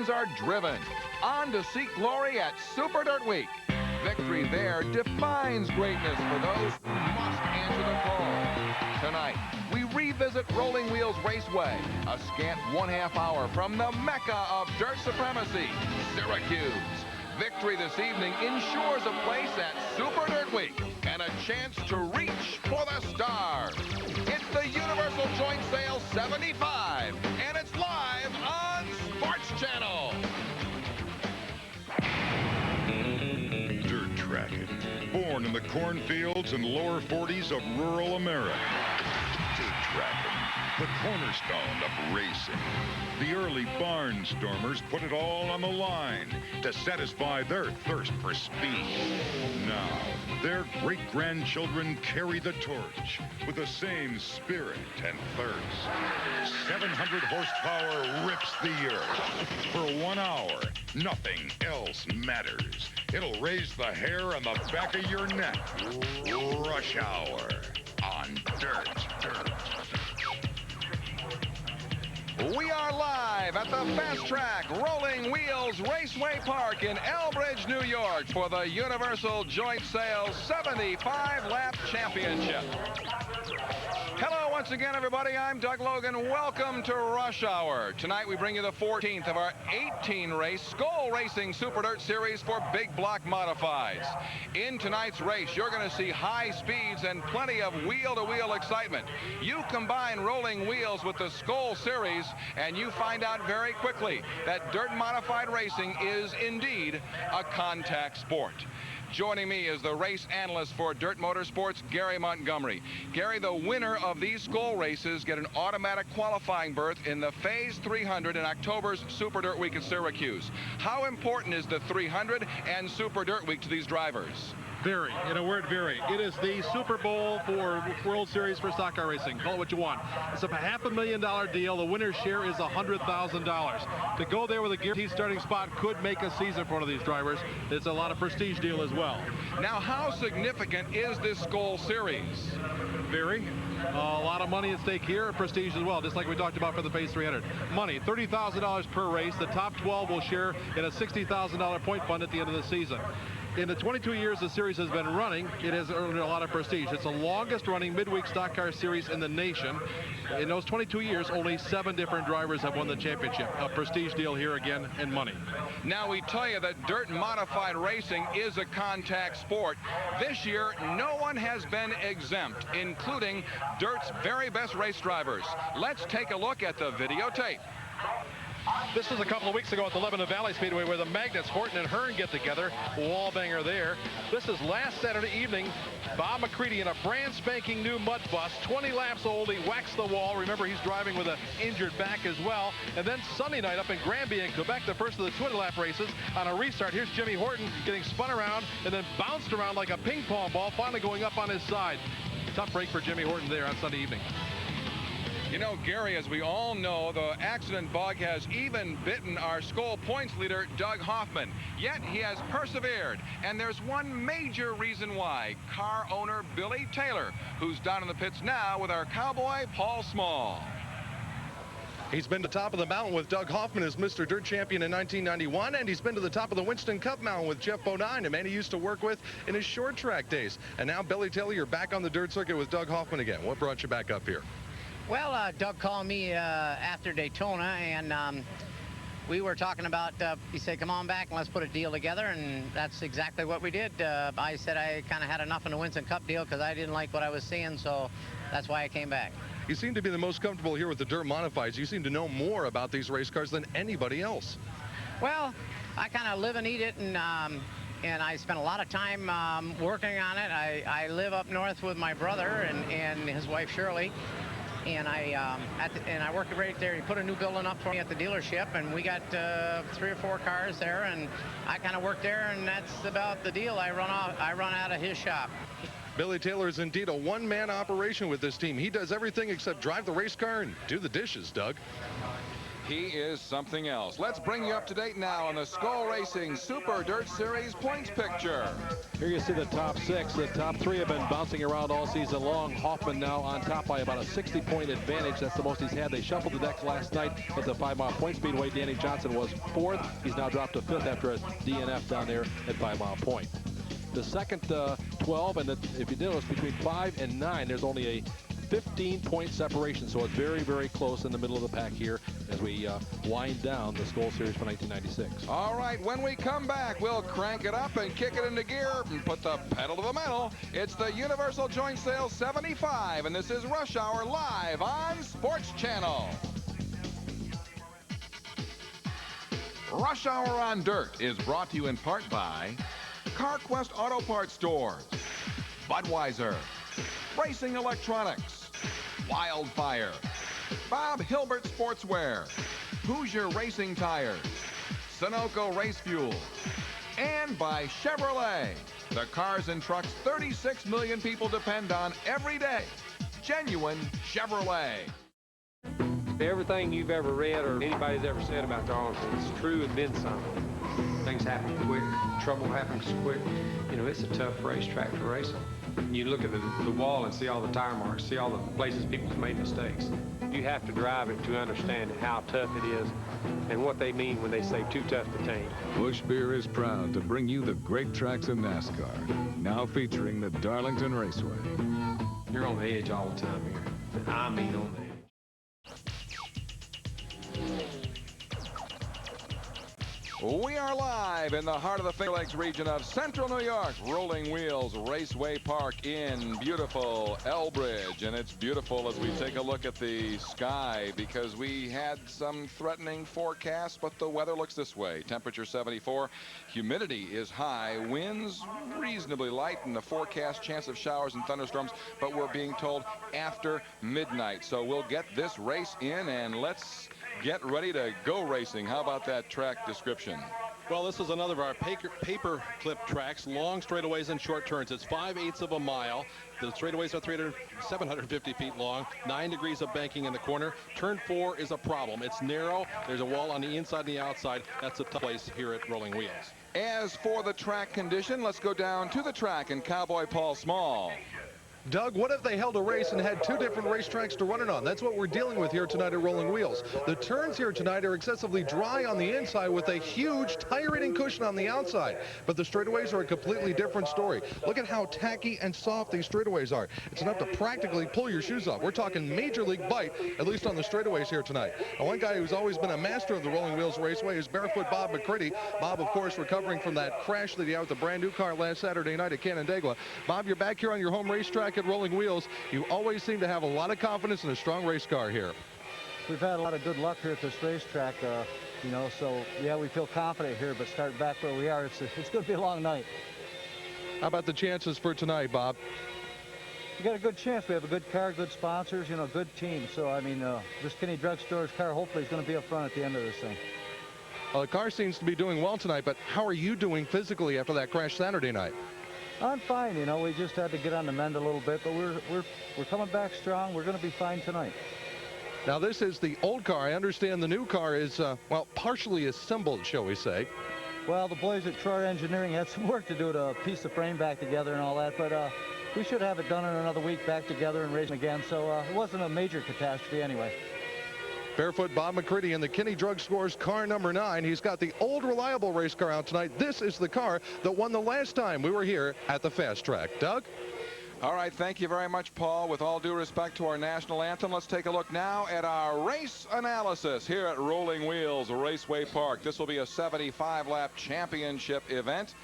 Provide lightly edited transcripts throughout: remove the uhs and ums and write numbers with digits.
are driven on to seek glory at Super Dirt Week. Victory there defines greatness for those who must answer the call. Tonight, we revisit Rolling Wheels Raceway, a scant 1/2 hour from the Mecca of dirt supremacy, Syracuse. Victory this evening ensures a place at Super Dirt Week and a chance to reach for the stars. It's the Universal Joint Sale 75, and it's live on Sports Channel. Dirt tracking, born in the cornfields and lower 40s of rural America. Dirt tracking, the cornerstone of racing. The early barnstormers put it all on the line to satisfy their thirst for speed. Now, their great-grandchildren carry the torch with the same spirit and thirst. 700 horsepower rips the earth. For 1 hour, nothing else matters. It'll raise the hair on the back of your neck. Rush Hour on Dirt. We are live at the Fast Track Rolling Wheels Raceway Park in Elbridge, New York for the Universal Joint Sale 75 Lap Championship. Hello once again, everybody. I'm Doug Logan. Welcome to Rush Hour. Tonight we bring you the 14th of our 18-race Skull Racing Super Dirt Series for big block modifieds. In tonight's race, you're going to see high speeds and plenty of wheel-to-wheel excitement. You combine Rolling Wheels with the Skull Series, and you find out very quickly that dirt modified racing is indeed a contact sport. Joining me is the race analyst for Dirt Motorsports, Gary Montgomery. Gary, the winner of these Skull races get an automatic qualifying berth in the Phase 300 in October's Super Dirt Week at Syracuse. How important is the 300 and Super Dirt Week to these drivers? Very, in a word, very. It is the Super Bowl for World Series for stock car racing. Call it what you want. It's a $500,000 deal. The winner's share is $100,000. To go there with a guaranteed starting spot could make a season for one of these drivers. It's a lot of prestige deal as well. Now, how significant is this Skull Series? Very. A lot of money at stake here, prestige as well, just like we talked about for the Phase 300. Money, $30,000 per race. The top 12 will share in a $60,000 point fund at the end of the season. In the 22 years the series has been running, it has earned a lot of prestige. It's the longest running midweek stock car series in the nation. In those 22 years, only 7 different drivers have won the championship. A prestige deal here again, and money. Now we tell you that dirt modified racing is a contact sport. This year, no one has been exempt, including dirt's very best race drivers. Let's take a look at the videotape. This was a couple of weeks ago at the Lebanon Valley Speedway where the Magnets, Horton and Hearn get together. Wall banger there. This is last Saturday evening. Bob McCready in a brand spanking new mud bus, 20 laps old. He whacks the wall. Remember, he's driving with an injured back as well. And then Sunday night up in Granby in Quebec, the first of the 200 lap races on a restart. Here's Jimmy Horton getting spun around and then bounced around like a ping pong ball, finally going up on his side. Tough break for Jimmy Horton there on Sunday evening. You know, Gary, as we all know, the accident bug has even bitten our Skull points leader, Doug Hoffman. Yet he has persevered, and there's one major reason why. Car owner Billy Taylor, who's down in the pits now with our cowboy, Paul Small. He's been to the top of the mountain with Doug Hoffman as Mr. Dirt Champion in 1991, and he's been to the top of the Winston Cup Mountain with Jeff Bodine, a man he used to work with in his short track days. And now, Billy Taylor, you're back on the dirt circuit with Doug Hoffman again. What brought you back up here? Well, Doug called me after Daytona, and we were talking about, he said, come on back and let's put a deal together, and that's exactly what we did. I said I kind of had enough in the Winston Cup deal because I didn't like what I was seeing, so that's why I came back. You seem to be the most comfortable here with the dirt modifieds. You seem to know more about these race cars than anybody else. Well, I kind of live and eat it, and I spent a lot of time working on it. I live up north with my brother and his wife Shirley. And I worked right there. He put a new building up for me at the dealership, and we got 3 or 4 cars there, and I kind of worked there, and that's about the deal. I run out of his shop. Billy Taylor is indeed a one-man operation with this team. He does everything except drive the race car and do the dishes, Doug. he is something else. Let's bring you up to date now on the Skull Racing Super Dirt Series points picture. Here you see the top 6. The top 3 have been bouncing around all season long. Hoffman now on top by about a 60-point advantage. That's the most he's had. They shuffled the deck last night at the 5-mile point speedway. Danny Johnson was 4th. He's now dropped to 5th after a DNF down there at 5-mile point. The second 12, and if you notice, between 5 and 9, there's only a 15-point separation, so it's very, very close in the middle of the pack here as we wind down the Skull Series for 1996. All right, when we come back, we'll crank it up and kick it into gear and put the pedal to the metal. It's the Universal Joint Sales 75, and this is Rush Hour live on Sports Channel. Rush Hour on Dirt is brought to you in part by CarQuest Auto Parts Stores, Budweiser, Racing Electronics, Wildfire, Bob Hilbert Sportswear, Hoosier Racing Tires, Sunoco Race Fuel, and by Chevrolet, the cars and trucks 36 million people depend on every day. Genuine Chevrolet. Everything you've ever read or anybody's ever said about Darlington is true and then some. Things happen quick, trouble happens quick. You know, it's a tough racetrack to race on. You look at the wall and see all the tire marks, see all the places people's made mistakes. You have to drive it to understand how tough it is and what they mean when they say too tough to tame. Busch Beer is proud to bring you the great tracks in NASCAR, now featuring the Darlington Raceway. You're on the edge all the time here. I mean on the edge. We are live in the heart of the Finger Lakes region of Central New York, Rolling Wheels Raceway Park in beautiful Elbridge. And it's beautiful as we take a look at the sky because we had some threatening forecasts, but the weather looks this way. Temperature 74, humidity is high, winds reasonably light, and the forecast chance of showers and thunderstorms, but we're being told after midnight. So we'll get this race in and let's get ready to go racing. How about that track description? Well, this is another of our paper clip tracks, long straightaways and short turns. It's 5/8 of a mile. The straightaways are 750 feet long, 9 degrees of banking in the corner. Turn 4 is a problem. It's narrow. There's a wall on the inside and the outside. That's a tough place here at Rolling Wheels. As for the track condition, let's go down to the track and Cowboy Paul Small. Doug, what if they held a race and had 2 different racetracks to run it on? That's what we're dealing with here tonight at Rolling Wheels. The turns here tonight are excessively dry on the inside with a huge tire-eating cushion on the outside. But the straightaways are a completely different story. Look at how tacky and soft these straightaways are. It's enough to practically pull your shoes off. We're talking major league bite, at least on the straightaways here tonight. And one guy who's always been a master of the Rolling Wheels Raceway is Barefoot Bob McCready. Bob, of course, recovering from that crash that he had with a brand new car last Saturday night at Canandaigua. Bob, you're back here on your home racetrack at Rolling Wheels. You always seem to have a lot of confidence in a strong race car here. We've had a lot of good luck here at this racetrack, you know, so yeah, we feel confident here, but starting back where we are, it's going to be a long night. How about the chances for tonight, Bob? We got a good chance. We have a good car, good sponsors, you know, good team. So, I mean, this Kinney Drug Store's car hopefully is going to be up front at the end of this thing. The car seems to be doing well tonight, but how are you doing physically after that crash Saturday night? I'm fine, you know, we just had to get on the mend a little bit, but we're coming back strong. We're going to be fine tonight. Now, this is the old car. I understand the new car is, well, partially assembled, shall we say. Well, the boys at Troy Engineering had some work to do to piece the frame back together and all that, but we should have it done in another week back together and racing again, so it wasn't a major catastrophe anyway. Barefoot Bob McCready in the Kinney Drug Store's car number 9. He's got the old reliable race car out tonight. This is the car that won the last time we were here at the fast track. Doug? All right, thank you very much, Paul. With all due respect to our national anthem, let's take a look now at our race analysis here at Rolling Wheels Raceway Park. This will be a 75-lap championship event.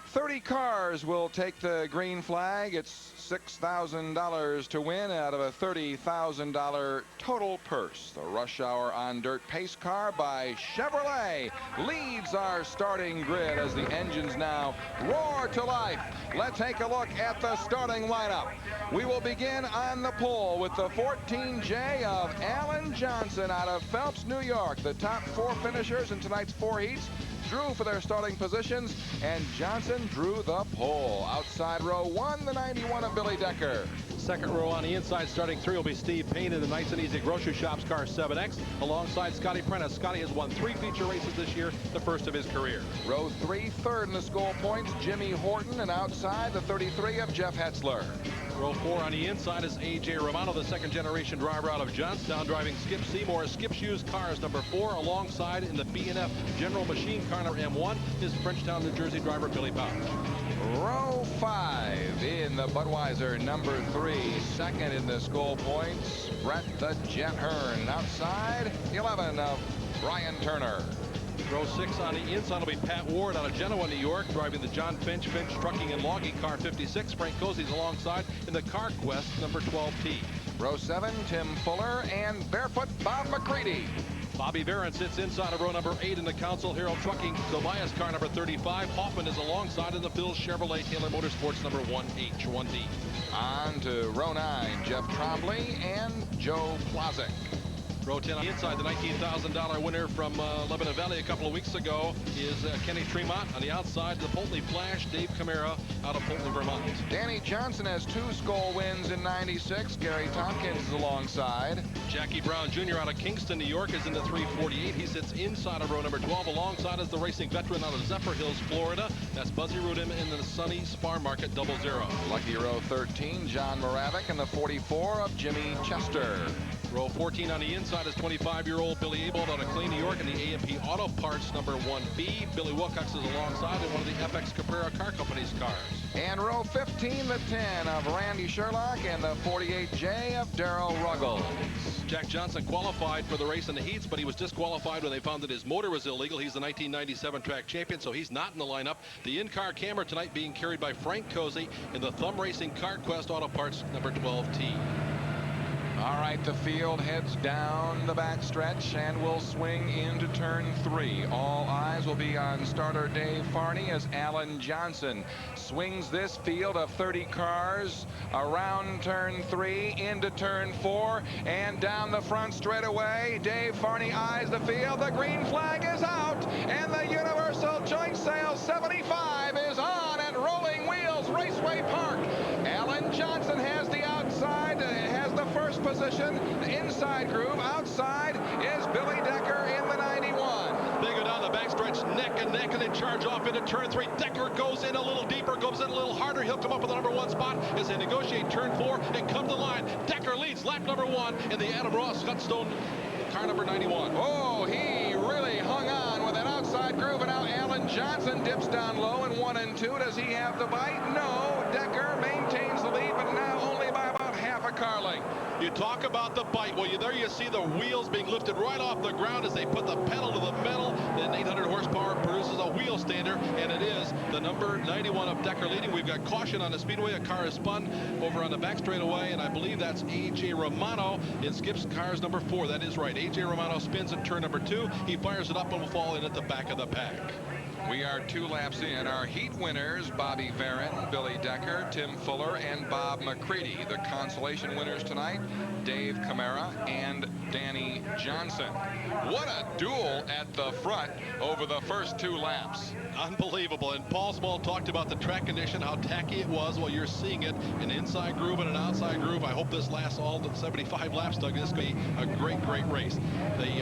30 cars will take the green flag. It's $6,000 to win out of a $30,000 total purse. The Rush Hour on Dirt pace car by Chevrolet leads our starting grid as the engines now roar to life. Let's take a look at the starting lineup. We will begin on the pole with the 14J of Alan Johnson out of Phelps, New York. The top 4 finishers in tonight's 4 heats drew for their starting positions, and Johnson drew the pole. Outside row 1, the 91 of Billy Decker. Second row on the inside, starting 3 will be Steve Payne in the Nice and Easy Grocery Shops car 7X, alongside Scotty Prentice. Scotty has won 3 feature races this year, the first of his career. Row 3, third in the school points, Jimmy Horton, and outside the 33 of Jeff Hetzler. Row 4 on the inside is A.J. Romano, the second-generation driver out of Johnstown, driving Skip Seymour. Skip Shoes cars number 4, alongside in the B&F General Machine car number M1 is Frenchtown, New Jersey driver Billy Pouch. Row 5 in the Budweiser number 3, second in the school points, Brett the Jet Hearn. Outside, 11 of Brian Turner. Row 6 on the inside will be Pat Ward out of Genoa, New York, driving the John Finch Trucking and Logging car 56. Frank Cozy's alongside in the Car Quest number 12T. Row 7, Tim Fuller and barefoot Bob McCready. Bobby Varon sits inside of row number 8 in the Council Herald Trucking Tobias car number 35. Hoffman is alongside in the Phil Chevrolet Taylor Motorsports number 1H, 1D. On to row 9, Jeff Trombley and Joe Plazik. Row 10 on the inside, the $19,000 winner from Lebanon Valley a couple of weeks ago is Kenny Tremont. On the outside, the Polteny Flash, Dave Camara out of Polteny, Vermont. Danny Johnson has 2 Skoal wins in '96. Gary Tompkins is alongside. Jackie Brown Jr. out of Kingston, New York is in the 348. He sits inside of row number 12. Alongside is the racing veteran out of Zephyr Hills, Florida. That's Buzzy Rudin in the Sunny Farm Market 00. Lucky row 13, John Moravik in the 44 of Jimmy Chester. Row 14 on the inside is 25-year-old Billy Abel out of Clay, New York in the A&P Auto Parts number 1B. Billy Wilcox is alongside in one of the FX Caprera Car Company's cars. And row 15, the 10 of Randy Sherlock and the 48J of Darrell Ruggles. Jack Johnson qualified for the race in the heats, but he was disqualified when they found that his motor was illegal. He's the 1997 track champion, so he's not in the lineup. The in-car camera tonight being carried by Frank Cozy in the Thumb Racing Car Quest Auto Parts number 12T. All right, the field heads down the backstretch and will swing into turn 3. All eyes will be on starter Dave Farney as Alan Johnson swings this field of 30 cars around turn 3 into turn 4 and down the front straightaway. Dave Farney eyes the field. The green flag is out and the Universal Joint Sales 75 is on at Rolling Wheels Raceway Park. Alan Johnson has the outside, has the first position, the inside groove. Outside is Billy Decker in the 91. They go down the backstretch neck and neck, and they charge off into turn 3. Decker goes in a little deeper, goes in a little harder. He'll come up with the number 1 spot as they negotiate turn 4 and come to line. Decker leads lap number 1 in the Adam Ross Hutstone car number 91. Oh, he really hung on with that outside groove, and now Alan Johnson dips down low in 1 and 2. Does he have the bite? No. Decker maintains the lead, but now only by about half a car length. You talk about the bite. Well, there you see the wheels being lifted right off the ground as they put the pedal to the metal. Then 800 horsepower produces a wheel stander, and it is the number 91 of Decker leading. We've got caution on the speedway. A car is spun over on the back straightaway, and I believe that's A.J. Romano in Skip's car's number 4. That is right. A.J. Romano spins in turn number 2. He fires it up and will fall in at the back of the pack. We are 2 laps in. Our heat winners, Bobby Varon, Billy Decker, Tim Fuller, and Bob McCready. The consolation winners tonight, Dave Camara and Danny Johnson. What a duel at the front over the first 2 laps. Unbelievable. And Paul Small talked about the track condition, how tacky it was. Well, you're seeing it, an inside groove and an outside groove. I hope this lasts all the 75 laps, Doug. This could be a great, great race. The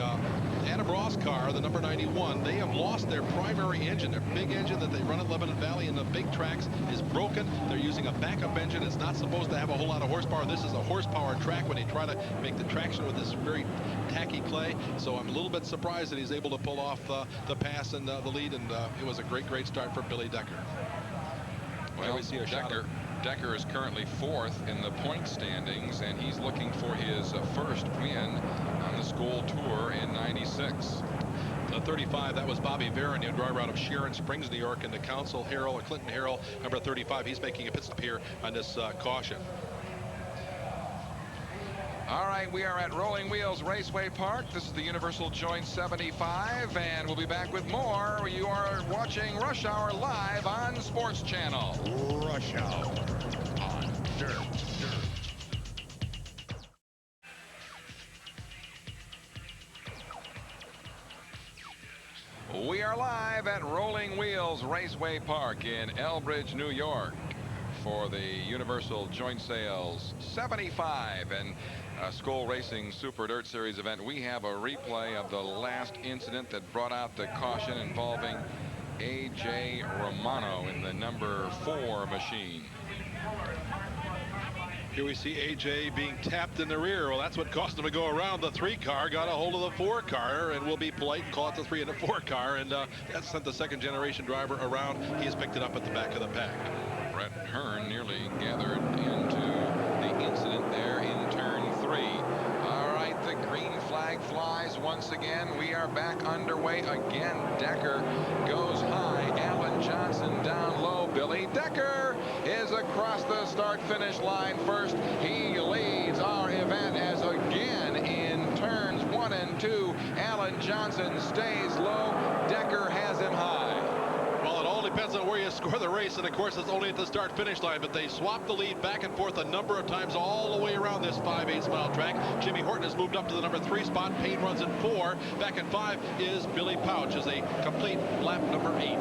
Adam Ross car, the number 91, they have lost their primary engine. Their big engine that they run at Lebanon Valley in the big tracks is broken. They're using a backup engine. It's not supposed to have a whole lot of horsepower. This is a horsepower track when they try to make the traction with this very tacky clay. So I'm a little bit surprised that he's able to pull off the pass and the lead, and it was a great, great start for Billy Decker. Well, we see a Decker is currently 4th in the point standings, and he's looking for his first win on the school tour in '96. The 35, that was Bobby Varon, new driver out of Sharon Springs, New York, in the Council Herald, Clinton Herald, number 35. He's making a pit stop here on this caution. All right, we are at Rolling Wheels Raceway Park. This is the Universal Joint 75, and we'll be back with more. You are watching Rush Hour live on Sports Channel. Rush Hour on Dirt. We are live at Rolling Wheels Raceway Park in Elbridge, New York. for the Universal Joint Sales 75 and Skoal Racing Super Dirt Series event. We have a replay of the last incident that brought out the caution involving A.J. Romano in the number 4 machine. Here we see AJ being tapped in the rear. Well, that's what caused him to go around. The 3 car got a hold of the 4 car, and we'll be polite and call it the 3 and the 4 car, and that sent the second generation driver around. He has picked it up at the back of the pack. Brett Hearn nearly gathered into the incident there in turn 3. All right, the green flag flies once again. We are back underway again. Decker goes high. Alan Johnson down low. Billy Decker is across the start-finish line first. He leads our event as again in turns 1 and 2. Alan Johnson stays low. Decker has him high. Well, it all depends on where you score the race, and of course it's only at the start-finish line, but they swapped the lead back and forth a number of times all the way around this 5/8 mile track. Jimmy Horton has moved up to the number 3 spot. Payne runs in 4. Back in 5 is Billy Pouch as a complete lap number 8.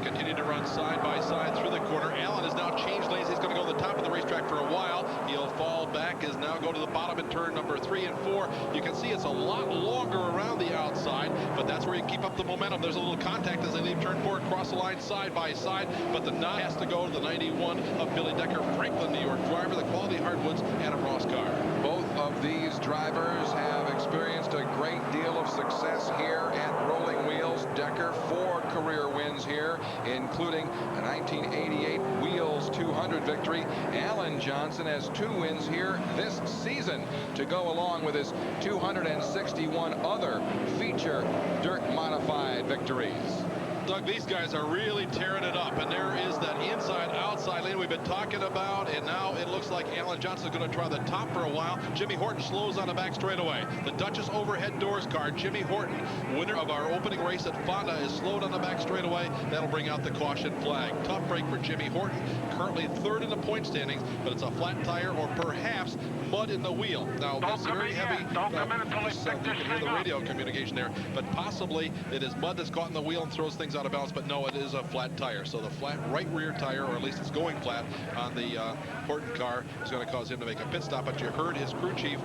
Continue to run side by side through the corner. Allen has now changed lanes. He's going to go to the top of the racetrack for a while. He'll fall back, is now go to the bottom in turn number 3 and 4. You can see it's a lot longer around the outside, but that's where you keep up the momentum. There's a little contact as they leave turn 4, cross the line side by side, but the 9 has to go to the 91 of Billy Decker, Franklin, New York driver, the Quality Hardwoods, Adam Ross car. Both of these drivers have experienced a great deal of success here at Rolling Wheels. Decker 4 career wins here, including a 1988 Wheels 200 victory. Alan Johnson has 2 wins here this season to go along with his 261 other feature dirt modified victories. Doug, these guys are really tearing it up, and there is that inside-outside lane we've been talking about, and now it looks like Alan Johnson is going to try the top for a while. Jimmy Horton slows on the back straightaway. The Duchess overhead doors car, Jimmy Horton, winner of our opening race at Fonda, is slowed on the back straightaway. That'll bring out the caution flag. Tough break for Jimmy Horton, currently 3rd in the point standings, but it's a flat tire or perhaps mud in the wheel. Now, that's very heavy. You can hear the radio communication there, but possibly it is mud that's caught in the wheel and throws things out of balance, but no, it is a flat tire. So the flat right rear tire, or at least it's going flat on the Horton car, is going to cause him to make a pit stop. But you heard his crew chief,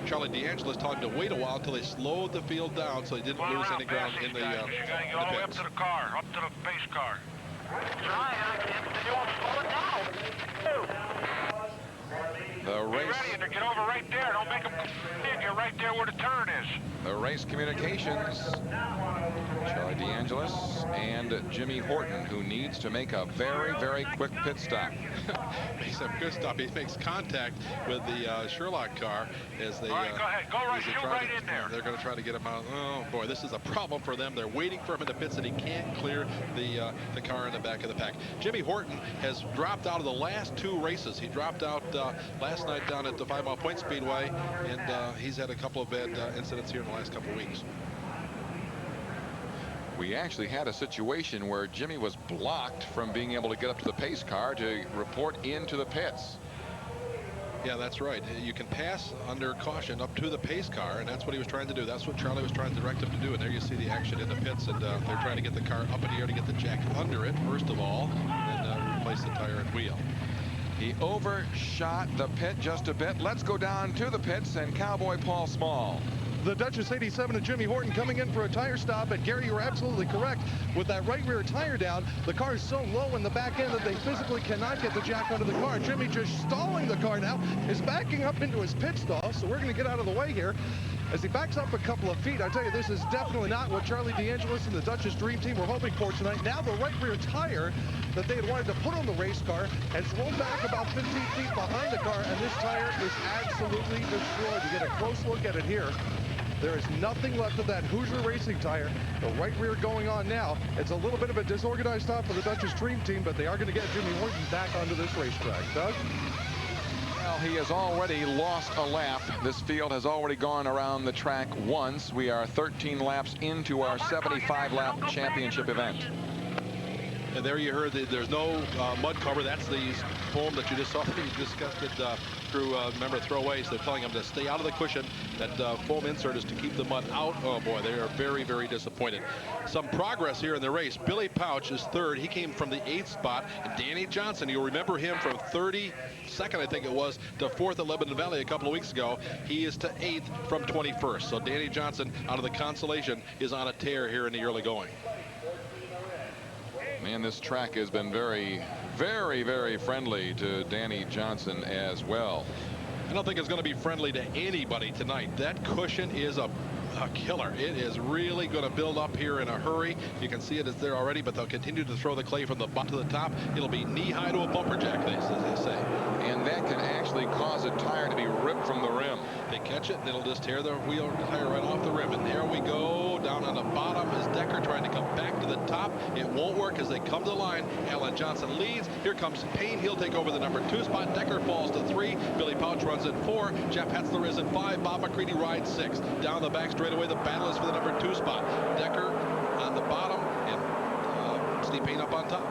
Charlie DeAngelis, tell him to wait a while until they slowed the field down so he didn't lose any ground in the you got to get all the way up to the car, up to the base car. The race. Ready to get over right there. Don't make them get right there where the turn is. The race communications. Charlie DeAngelis and Jimmy Horton, who needs to make a very, very quick pit stop. Makes a good stop. He makes contact with the Sherlock car as they. All right, go ahead. Go right, shoot right in there. They're going to try to get him out. Oh boy, this is a problem for them. They're waiting for him in the pits, and he can't clear the car in the back of the pack. Jimmy Horton has dropped out of the last 2 races. He dropped out last night down at the 5 Mile Point Speedway, and he's had a couple of bad incidents here in the last couple of weeks. We actually had a situation where Jimmy was blocked from being able to get up to the pace car to report into the pits. Yeah, that's right. You can pass under caution up to the pace car, and that's what he was trying to do. That's what Charlie was trying to direct him to do. And there you see the action in the pits, and they're trying to get the car up in the air to get the jack under it, first of all, and replace the tire and wheel. He overshot the pit just a bit. Let's go down to the pits and Cowboy Paul Small. The Duchess 87 and Jimmy Horton coming in for a tire stop. And Gary, you were absolutely correct. With that right rear tire down, the car is so low in the back end that they physically cannot get the jack under the car. Jimmy just stalling the car now, is backing up into his pit stall. So we're going to get out of the way here. As he backs up a couple of feet, I tell you, this is definitely not what Charlie DeAngelis and the Duchess Dream Team were hoping for tonight. Now the right rear tire that they had wanted to put on the race car has rolled back about 15 feet behind the car, and this tire is absolutely destroyed. You get a close look at it here. There is nothing left of that Hoosier Racing tire. The right rear going on now. It's a little bit of a disorganized stop for the Duchess Dream Team, but they are going to get Jimmy Horton back onto this racetrack. Doug? Well, he has already lost a lap. This field has already gone around the track once. We are 13 laps into our 75-lap championship event. And there you heard that there's no mud cover. That's the foam that you just saw. You discussed it crew, remember throwaways, they're telling them to stay out of the cushion. That foam insert is to keep the mud out. Oh boy, they are very, very disappointed. Some progress here in the race. Billy Pouch is third. He came from the 8th spot. And Danny Johnson, you'll remember him from 32nd, I think it was, to 4th at Lebanon Valley a couple of weeks ago. He is to 8th from 21st. So Danny Johnson, out of the consolation, is on a tear here in the early going. Man, this track has been very, very, very friendly to Danny Johnson as well. I don't think it's going to be friendly to anybody tonight. That cushion is a killer. It is really going to build up here in a hurry. You can see it is there already, but they'll continue to throw the clay from the bottom to the top. It'll be knee-high to a bumper jack, as they say. And that can actually cause a tire to be ripped from the rim. They catch it, and it'll just tear the wheel tire right off the rim. And there we go. Down on the bottom is Decker trying to come back to the top. It won't work as they come to the line. Alan Johnson leads. Here comes Payne. He'll take over the number 2 spot. Decker falls to 3. Billy Pouch runs in 4. Jeff Hetzler is in 5. Bob McCready rides 6. Down the back straightaway, the battle is for the number 2 spot. Decker on the bottom and Steve Payne up on top.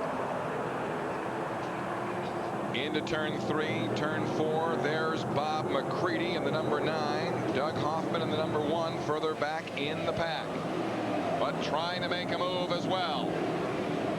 Into turn 3, turn 4. There's Bob McCready in the number 9. Doug Hoffman in the number 1, further back in the pack, but trying to make a move as well.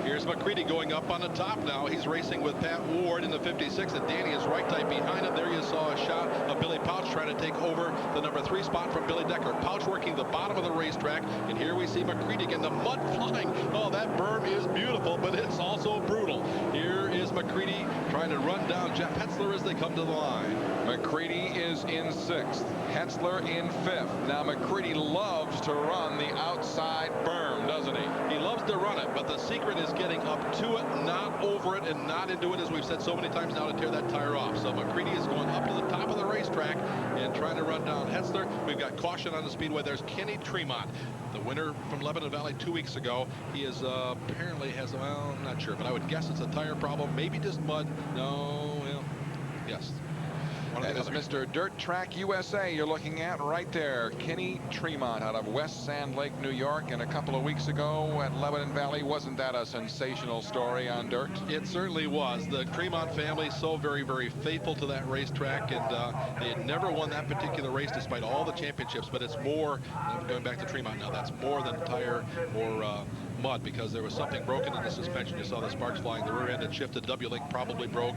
Here's McCready going up on the top now. He's racing with Pat Ward in the 56, and Danny is right tight behind him. There you saw a shot of Billy Pouch trying to take over the number 3 spot from Billy Decker. Pouch working the bottom of the racetrack, and here we see McCready again. The mud flying. Oh, that berm is beautiful, but it's also brutal. Here is McCready trying to run down Jeff Hetzler as they come to the line. McCready is in 6th. Hetzler in 5th. Now McCready loves to run the outside berm, doesn't he? He loves to run it, but the secret is getting up to it, not over it, and not into it, as we've said so many times now, to tear that tire off. So McCready is going up to the top of the racetrack and trying to run down Hetzler. We've got caution on the speedway. There's Kenny Tremont, the winner from Lebanon Valley 2 weeks ago. He is apparently has, well, I'm not sure, but I would guess it's a tire problem, maybe just mud. No, well, yes. That is Mr. Dirt Track USA you're looking at right there. Kenny Tremont out of West Sand Lake, New York. And a couple of weeks ago at Lebanon Valley, wasn't that a sensational story on dirt? It certainly was. The Tremont family so very, very faithful to that racetrack, and they had never won that particular race despite all the championships. But it's more, going back to Tremont now, that's more than tire or mud, because there was something broken in the suspension. You saw the sparks flying. The rear end had shifted. W-link probably broke.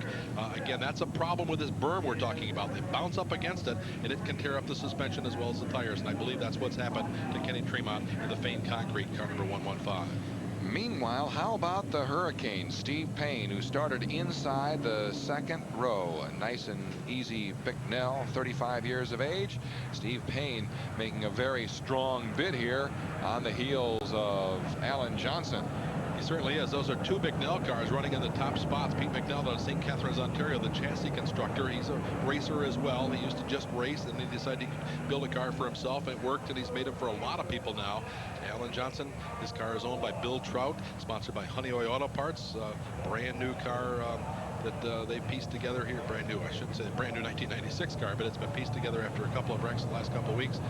Again, that's a problem with this berm we're talking about. They bounce up against it, and it can tear up the suspension as well as the tires. And I believe that's what's happened to Kenny Tremont in the Fane Concrete, car number 115. Meanwhile, how about the Hurricane, Steve Payne, who started inside the 2nd row. A nice and easy Bicknell, 35 years of age. Steve Payne making a very strong bid here on the heels of Alan Johnson. He certainly is. Those are 2 McNell cars running in the top spots. Pete McNell out of St. Catharines, Ontario, the chassis constructor. He's a racer as well. He used to just race, and he decided he could build a car for himself. It worked, and he's made it for a lot of people now. Alan Johnson, his car is owned by Bill Trout, sponsored by Honeywell Auto Parts. Brand new car that they pieced together here. Brand new, I shouldn't say brand new 1996 car, but it's been pieced together after a couple of wrecks the last couple of weeks.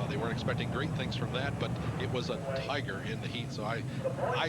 They weren't expecting great things from that, but it was a tiger in the heat. So I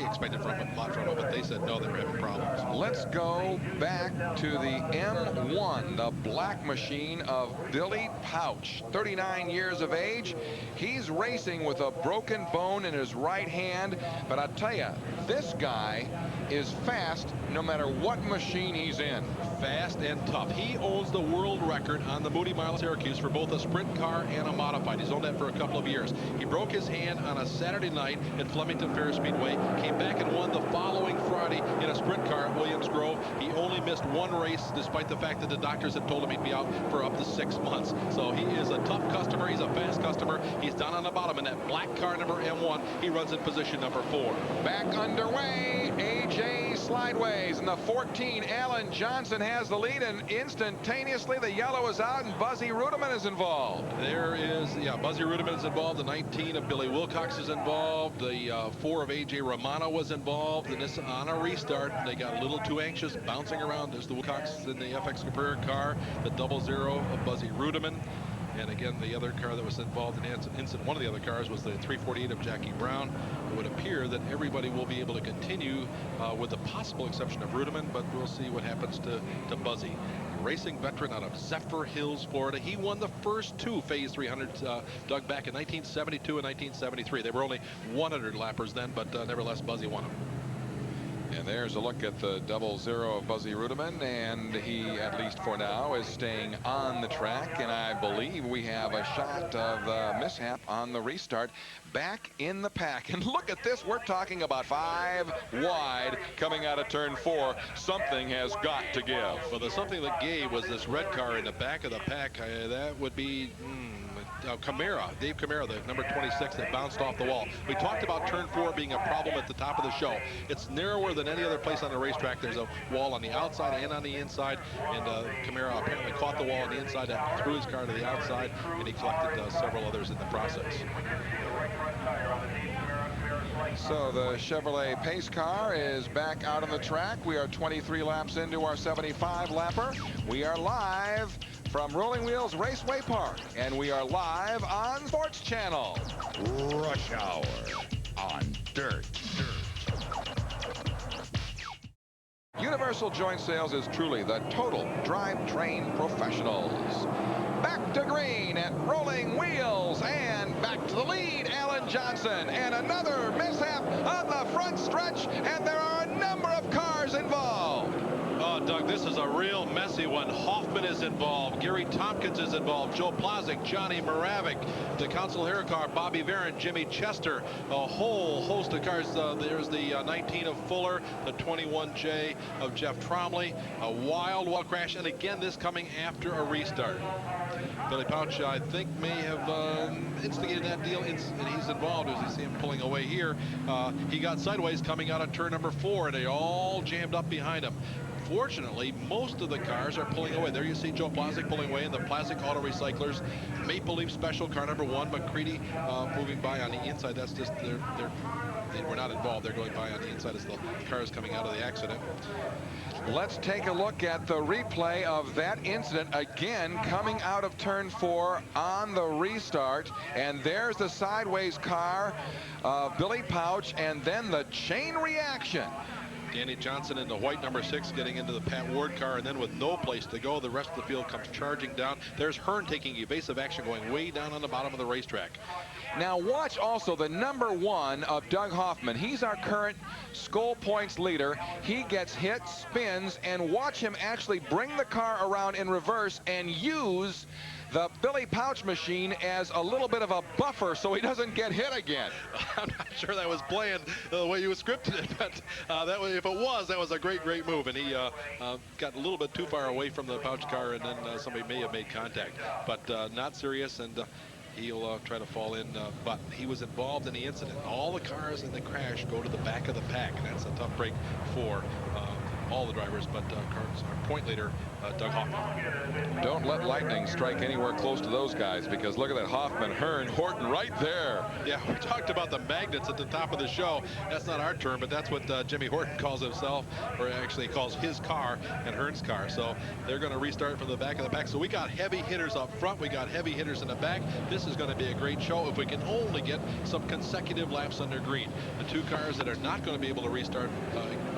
expected a lot from it, but they said no, they were having problems. Let's go back to the M1, the black machine of Billy Pouch, 39 years of age. He's racing with a broken bone in his right hand, but I tell you, this guy is fast no matter what machine he's in. Fast and tough. He owns the world record on the Moody Mile Syracuse for both a sprint car and a modified. He's owned that for a couple of years. He broke his hand on a Saturday night at Flemington Fair Speedway, came back and won the following Friday in a sprint car at Williams Grove. He only missed 1 race despite the fact that the doctors had told him he'd be out for up to 6 months. So he is a tough customer. He's a fast customer. He's down on the bottom in that black car number M1. He runs in position number 4. Back underway, AJ Slideways in the 14. Alan Johnson has the lead, and instantaneously the yellow is out and Buzzy Rudiman is involved. There is, yeah, Buzzy Rudiman is involved. The 19 of Billy Wilcox is involved. The 4 of AJ Romano was involved. And this on a restart, they got a little too anxious, bouncing around. There's the Wilcox in the FX Caprera car, the 00 of Buzzy Rudiman. And again, the other car that was involved in the incident, one of the other cars was the 348 of Jackie Brown. It would appear that everybody will be able to continue with the possible exception of Rudiman, but we'll see what happens to Buzzy. racing veteran out of Zephyr Hills, Florida. He won the first 2 Phase 300s, Doug, back in 1972 and 1973. They were only 100 lappers then, but nevertheless, Buzzy won them. And there's a look at the 00 of Buzzy Ruderman, and he, at least for now, is staying on the track. And I believe we have a shot of the mishap on the restart back in the pack. And look at this. We're talking about 5 wide coming out of turn 4. Something has got to give. Well, the something that gave was this red car in the back of the pack. That would be Camara, Dave Camara, the number 26 that bounced off the wall. We talked about turn 4 being a problem at the top of the show. It's narrower than any other place on the racetrack. There's a wall on the outside and on the inside, and Camara apparently caught the wall on the inside and threw his car to the outside, and he collected several others in the process. So the Chevrolet pace car is back out on the track. We are 23 laps into our 75 lapper. We are live from Rolling Wheels Raceway Park, and we are live on Sports Channel. Rush Hour on Dirt. Universal Joint Sales is truly the total drivetrain professionals. Back to green at Rolling Wheels, and back to the lead, Alan Johnson, and another mishap on the front stretch, and there are a number of cars involved. Oh, Doug, this is a real messy one. Hoffman is involved. Gary Tompkins is involved. Joe Plazik, Johnny Moravec, the Council Hero car, Bobby Varon, Jimmy Chester, a whole host of cars. There's the 19 of Fuller, the 21J of Jeff Tromley, a wild crash, and again, this coming after a restart. Billy Pouch, I think, may have instigated that deal, and he's involved as you see him pulling away here. He got sideways coming out of turn number 4, and they all jammed up behind him. Fortunately, most of the cars are pulling away. There you see Joe Plazik pulling away in the Plazik Auto Recyclers. Maple Leaf Special car number 1, McCready moving by on the inside. That's just, they were not involved. They're going by on the inside as the car is coming out of the accident. Let's take a look at the replay of that incident again coming out of turn 4 on the restart. And there's the sideways car of Billy Pouch, and then the chain reaction. Danny Johnson in the white number 6 getting into the Pat Ward car, and then with no place to go, the rest of the field comes charging down. There's Hearn taking evasive action, going way down on the bottom of the racetrack. Now watch also the number 1 of Doug Hoffman. He's our current Skoal points leader. He gets hit, spins, and watch him actually bring the car around in reverse and use the Billy Pouch machine as a little bit of a buffer so he doesn't get hit again. I'm not sure that was planned the way you scripted it, but that was, if it was, that was a great move. And he got a little bit too far away from the Pouch car, and then somebody may have made contact, but not serious, and he'll try to fall in, but he was involved in the incident. All the cars in the crash go to the back of the pack, and that's a tough break for all the drivers, but our point leader, Doug Hoffman. Don't let lightning strike anywhere close to those guys, because look at that Hoffman, Hearn, Horton right there. Yeah, we talked about the magnets at the top of the show. That's not our term, but that's what Jimmy Horton calls himself, or actually calls his car and Hearn's car. So they're going to restart from the back of the pack. So we got heavy hitters up front. We got heavy hitters in the back. This is going to be a great show if we can only get some consecutive laps under green. The 2 cars that are not going to be able to restart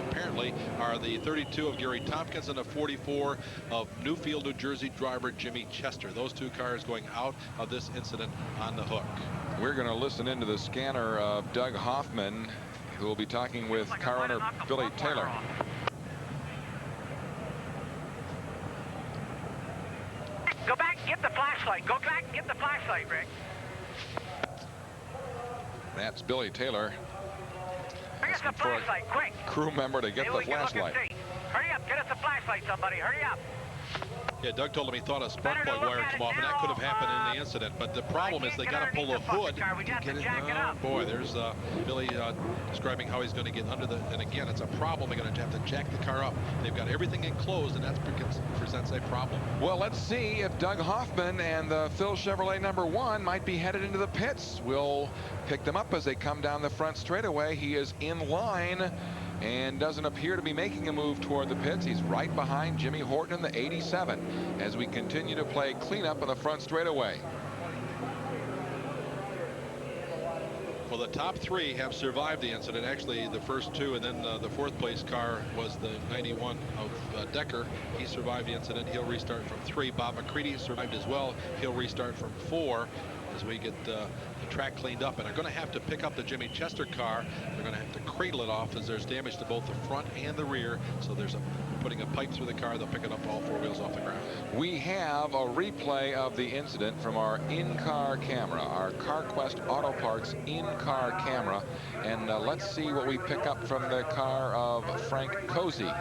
apparently are the 32 of Gary Tompkins and the 44 of Newfield, New Jersey driver Jimmy Chester. Those 2 cars going out of this incident on the hook. We're going to listen into the scanner of Doug Hoffman, who will be talking with car owner Billy Taylor. Go back and get the flashlight. Go back and get the flashlight, Rick. That's Billy Taylor. Bring us the flashlight, quick. Crew member to get the flashlight. Hurry up, get us the flashlight, somebody. Hurry up. Yeah, Doug told him he thought a spark plug wire had come off, and that could have happened in the incident. But the problem is they got to pull the hood to get it. Oh, boy, there's Billy describing how he's going to get under the. And again, it's a problem. They're going to have to jack the car up. They've got everything enclosed, and that presents a problem. Well, let's see if Doug Hoffman and the Phil Chevrolet number 1 might be headed into the pits. We'll pick them up as they come down the front straightaway. He is in line and doesn't appear to be making a move toward the pits. He's right behind Jimmy Horton in the 87 as we continue to play cleanup on the front straightaway. Well, the top 3 have survived the incident. Actually, the first 2, and then the 4th place car was the 91 of Decker. He survived the incident. He'll restart from 3. Bob McCready survived as well. He'll restart from 4 as we get the track cleaned up. And are going to have to pick up the Jimmy Chester car. They're going to have to cradle it off as there's damage to both the front and the rear. So there's putting a pipe through the car. They'll pick it up all 4 wheels off the ground. We have a replay of the incident from our in-car camera, our CarQuest Auto Parts in-car camera. And let's see what we pick up from the car of Frank Cozy.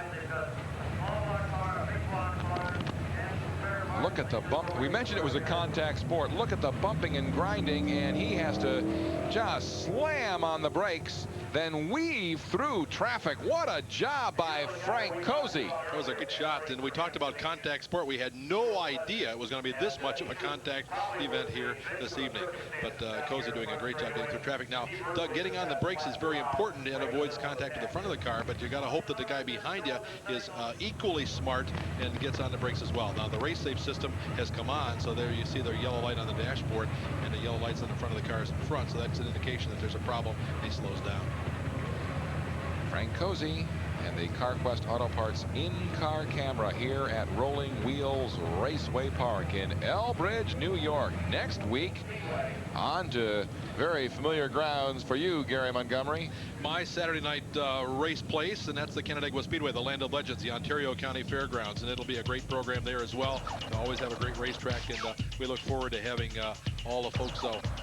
Look at the bump. We mentioned it was a contact sport. Look at the bumping and grinding, and he has to just slam on the brakes, then weave through traffic. What a job by Frank Cozy. That was a good shot, and we talked about contact sport. We had no idea it was going to be this much of a contact event here this evening. But Cozy doing a great job getting through traffic. Now, Doug, getting on the brakes is very important and avoids contact with the front of the car, but you got to hope that the guy behind you is equally smart and gets on the brakes as well. Now, the race safe system has come on, so there you see their yellow light on the dashboard, and the yellow lights on the front of the cars in front, so that's an indication that there's a problem, and he slows down. Frank Cozy and the CarQuest Auto Parts in-car camera here at Rolling Wheels Raceway Park in Elbridge, New York. Next week, on to very familiar grounds for you, Gary Montgomery. My Saturday night race place, and that's the Canandaigua Speedway, the Land of Legends, the Ontario County Fairgrounds, and it'll be a great program there as well. We'll always have a great racetrack, and we look forward to having all the folks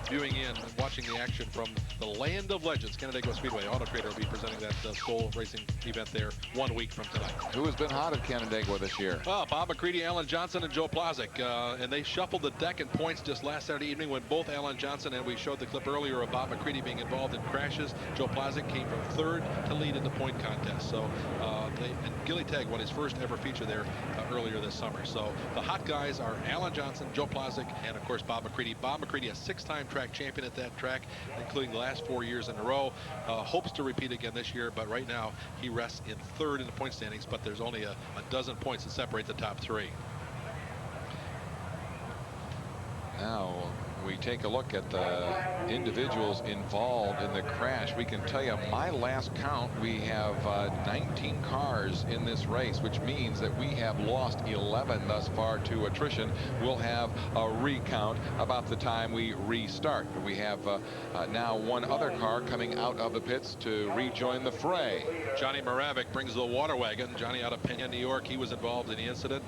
viewing in and watching the action from the Land of Legends. Canandaigua Speedway Auto Trader will be presenting that sole racing event there 1 week from tonight. Who has been hot at Canandaigua this year? Bob McCready, Alan Johnson, and Joe Plazik, and they shuffled the deck in points just last Saturday evening when both Alan Johnson, and we showed the clip earlier of Bob McCready being involved in crashes. Joe Plazik came from 3rd to lead in the point contest. So and Gilly Tagg won his first ever feature there earlier this summer. So the hot guys are Alan Johnson, Joe Plazik, and of course Bob McCready. Bob McCready, a 6-time track champion at that track, including the last 4 years in a row. Hopes to repeat again this year, but right now he rests in 3rd in the point standings, but there's only a dozen points that separate the top 3. Now we take a look at the individuals involved in the crash. We can tell you, my last count, we have 19 cars in this race, which means that we have lost 11 thus far to attrition. We'll have a recount about the time we restart. We have now one other car coming out of the pits to rejoin the fray. Johnny Moravec brings the water wagon. Johnny out of Peña, New York. He was involved in the incident.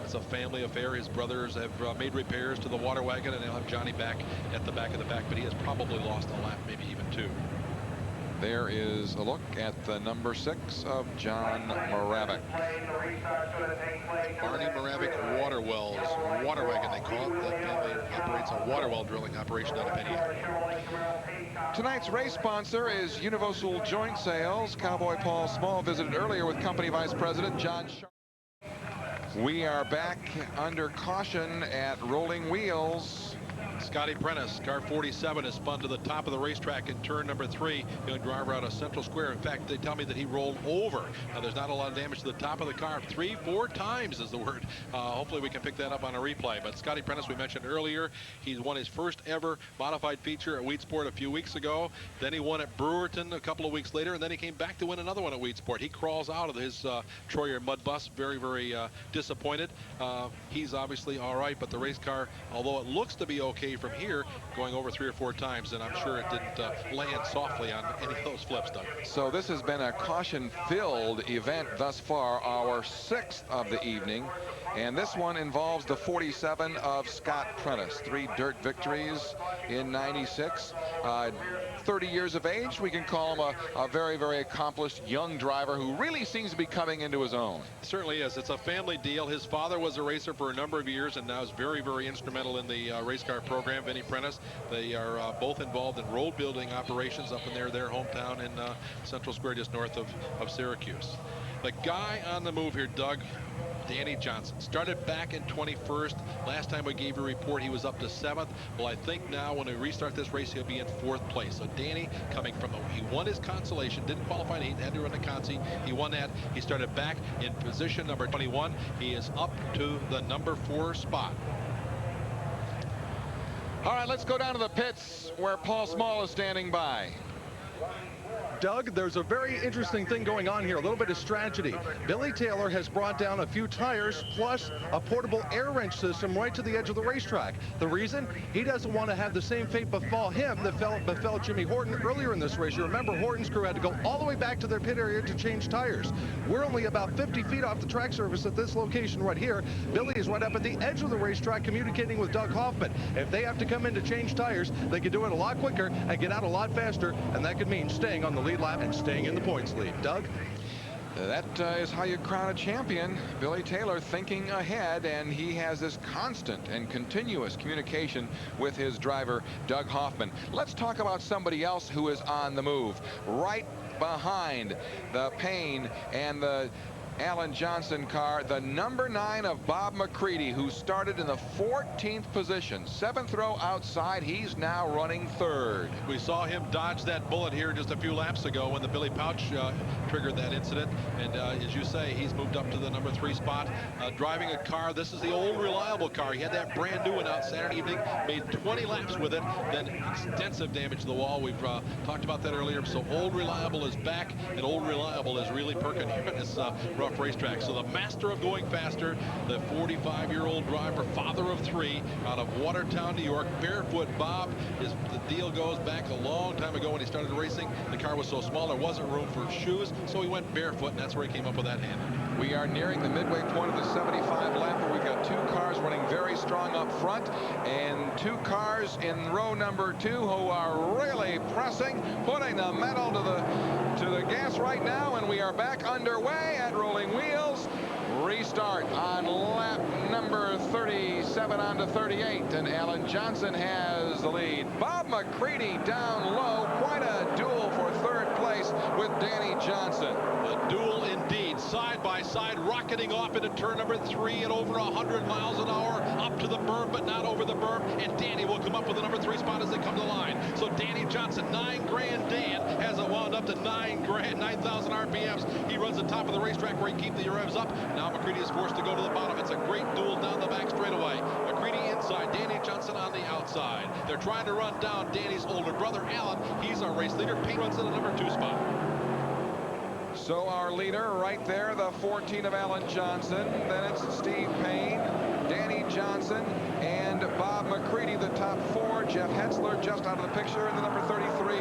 It's a family affair. His brothers have made repairs to the water wagon, and they'll have Johnny back at the back of the pack, but he has probably lost a lap, maybe even 2. There is a look at the number 6 of John Moravec. Barney Moravec Water Wells, water wagon they call it. That family operates a water well drilling operation out of Peña. Tonight's race sponsor is Universal Joint Sales. Cowboy Paul Small visited earlier with company vice president John Sharp. We are back under caution at Rolling Wheels. Scotty Prentice, car 47, is spun to the top of the racetrack in turn number 3. Young driver out of Central Square. In fact, they tell me that he rolled over. Now, there's not a lot of damage to the top of the car. 3-4 times is the word. Hopefully we can pick that up on a replay. But Scotty Prentice, we mentioned earlier, he's won his first ever modified feature at Weedsport a few weeks ago. Then he won at Brewerton a couple of weeks later, and then he came back to win another one at Weedsport. He crawls out of his Troyer mud bus very, very disappointed. He's obviously all right, but the race car, although it looks to be okay from here, going over 3 or 4 times, and I'm sure it didn't land softly on any of those flips, Doug. So this has been a caution-filled event thus far, our 6th of the evening, and this one involves the 47 of Scott Prentice. 3 dirt victories in '96. 30 years of age. We can call him a very, very accomplished young driver who really seems to be coming into his own. Certainly is. It's a family deal. His father was a racer for a number of years and now is very, very instrumental in the race car program. Vinnie Prentice. They are both involved in road building operations up in their hometown in Central Square, just north of Syracuse. The guy on the move here, Doug, Danny Johnson, started back in 21st. Last time we gave you a report, he was up to 7th. Well, I think now when we restart this race, he'll be in 4th place. So Danny coming from, he won his consolation, didn't qualify, he had to run the consi. He won that. He started back in position number 21. He is up to the number 4 spot. All right, let's go down to the pits where Paul Small is standing by. Doug, there's a very interesting thing going on here, a little bit of strategy. Billy Taylor has brought down a few tires plus a portable air wrench system right to the edge of the racetrack. The reason? He doesn't want to have the same fate befall him that befell Jimmy Horton earlier in this race. You remember Horton's crew had to go all the way back to their pit area to change tires. We're only about 50 feet off the track surface at this location right here. Billy is right up at the edge of the racetrack communicating with Doug Hoffman. If they have to come in to change tires, they can do it a lot quicker and get out a lot faster, and that could mean staying on the lead lap and staying in the points lead. Doug? That is how you crown a champion. Billy Taylor thinking ahead, and he has this constant and continuous communication with his driver, Doug Hoffman. Let's talk about somebody else who is on the move. Right behind the Payne and the Alan Johnson car, the number 9 of Bob McCready, who started in the 14th position, 7th row outside. He's now running 3rd. We saw him dodge that bullet here just a few laps ago when the Billy Pouch triggered that incident, and as you say, he's moved up to the number 3 spot, driving a car. This is the old reliable car. He had that brand new one out Saturday evening, made 20 laps with it, then extensive damage to the wall. We've talked about that earlier. So old reliable is back, and old reliable is really perking here at this rough racetrack. So the master of going faster, the 45-year-old driver, father of 3, out of Watertown, New York, barefoot Bob. The deal goes back a long time ago when he started racing. The car was so small there wasn't room for shoes, so he went barefoot, and that's where he came up with that handle. We are nearing the midway point of the 75 lap, where we've got 2 cars running very strong up front, and 2 cars in row number 2 who are really pressing, putting the metal to the gas right now, and we are back underway at Rolling Wheels. Restart on lap number 37 on to 38, and Alan Johnson has the lead. Bob McCready down low, quite a duel for 3rd place with Danny Johnson. A duel indeed, side by side, rocketing off into turn number 3 at over 100 miles an hour, up to the berm but not over the berm, and Danny will come up with the number 3 spot as they come to the line. So Danny Johnson, 9 grand Dan, has it wound up to 9,000 RPMs. He runs the top of the racetrack where he keeps the revs up. Now McCready is forced to go to the bottom. It's a great duel down the back straightaway. McCready inside, Danny Johnson on the outside. They're trying to run down Danny's older brother, Alan. He's our race leader. Payne runs in the number 2 spot. So our leader right there, the 14 of Alan Johnson. Then it's Steve Payne, Danny Johnson, and Bob McCready, the top 4. Jeff Hetzler just out of the picture, and the number 33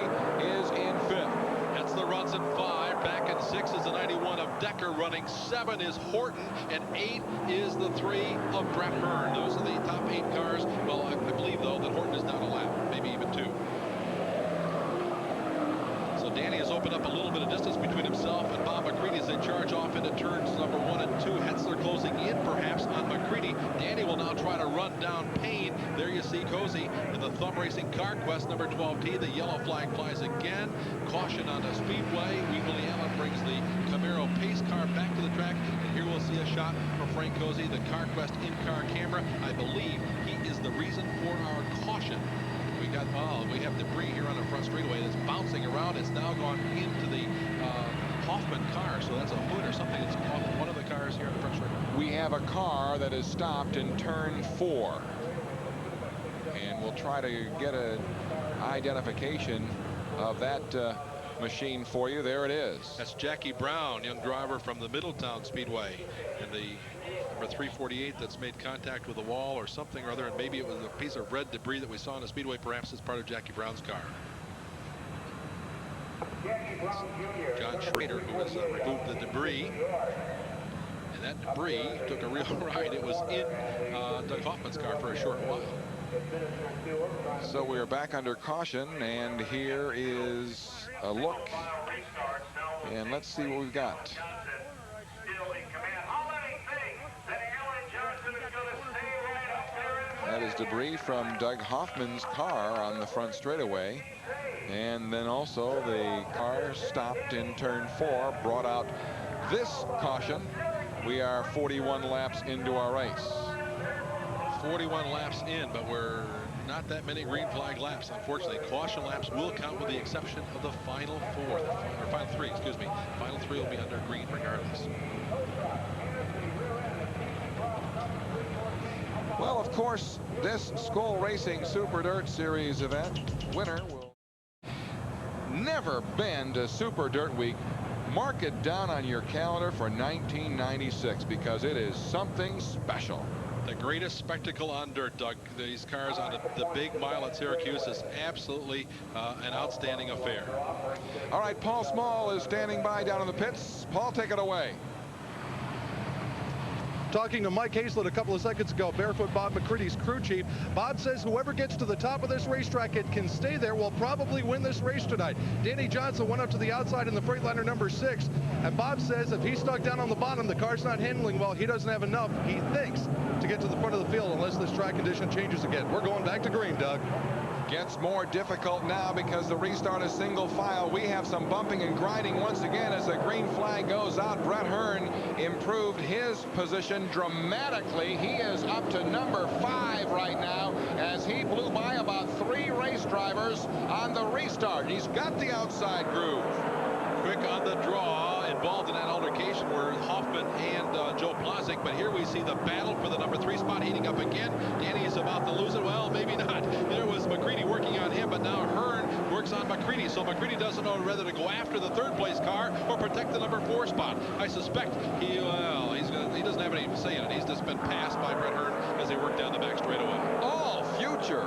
is in 5th. Hetzler runs in 5. Back in 6 is the 91 of Decker. Running 7 is Horton, and 8 is the 3 of Brett Hearn. Those are the top 8 cars. Well, I believe, though, that Horton is down a lap, maybe even 2. So Danny has opened up a little bit of distance between himself and Bob McCready as they charge off into turns number 1 and 2. Hetzler closing in perhaps on McCready. Danny will now try to run down Payne. There you see Cozy in the Thumb Racing Car Quest number 12T. The yellow flag flies again. Caution on the speedway. Willie Allen brings the Camaro pace car back to the track, and here we'll see a shot from Frank Cozy, the Car Quest in-car camera. I believe he is the reason for our caution. We have debris here on the front straightaway that's bouncing around. It's now gone into the Hoffman car, so that's a hood or something that's off one of the cars here on the front straightaway. We have a car that is stopped in turn 4, and we'll try to get an identification of that machine for you. There it is. That's Jackie Brown, young driver from the Middletown Speedway, and the number 348 that's made contact with the wall or something or other, and maybe it was a piece of red debris that we saw in the speedway. Perhaps it's part of Jackie Brown's car. John Schrader, who has removed the debris, and that debris took a real ride. It was in Doug Hoffman's car for a short while. So we are back under caution, and here is a look, and let's see what we've got. That is debris from Doug Hoffman's car on the front straightaway. And then also the car stopped in turn 4, brought out this caution. We are 41 laps into our race. 41 laps in, but we're not that many green flag laps, unfortunately. Caution laps will count with the exception of the final 4, or final 3, excuse me. Final 3 will be under green regardless. Well, of course, this Skull Racing Super Dirt Series event winner will never been to Super Dirt Week. Mark it down on your calendar for 1996 because it is something special. The greatest spectacle on dirt, Doug. These cars on the big mile at Syracuse is absolutely an outstanding affair. All right, Paul Small is standing by down in the pits. Paul, take it away. Talking to Mike Hazlett a couple of seconds ago, Barefoot Bob McCready's crew chief. Bob says whoever gets to the top of this racetrack and can stay there will probably win this race tonight. Danny Johnson went up to the outside in the Freightliner number 6, and Bob says if he's stuck down on the bottom, the car's not handling well, he doesn't have enough, he thinks, to get to the front of the field unless this track condition changes again. We're going back to green, Doug. Gets more difficult now because the restart is single file. We have some bumping and grinding once again as the green flag goes out. Brett Hearn improved his position dramatically. He is up to number 5 right now as he blew by about 3 race drivers on the restart. He's got the outside groove. Quick on the draw, involved in that altercation were Hoffman and Joe Plazek, but here we see the battle for the number 3 spot heating up again. Danny is about to lose it. Well, maybe not. There was McCready working on him, but now Hearn works on McCready, so McCready doesn't know whether to go after the 3rd place car or protect the number 4 spot. I suspect he doesn't have any say in it. He's just been passed by Brett Hearn as they work down the back straightaway. All future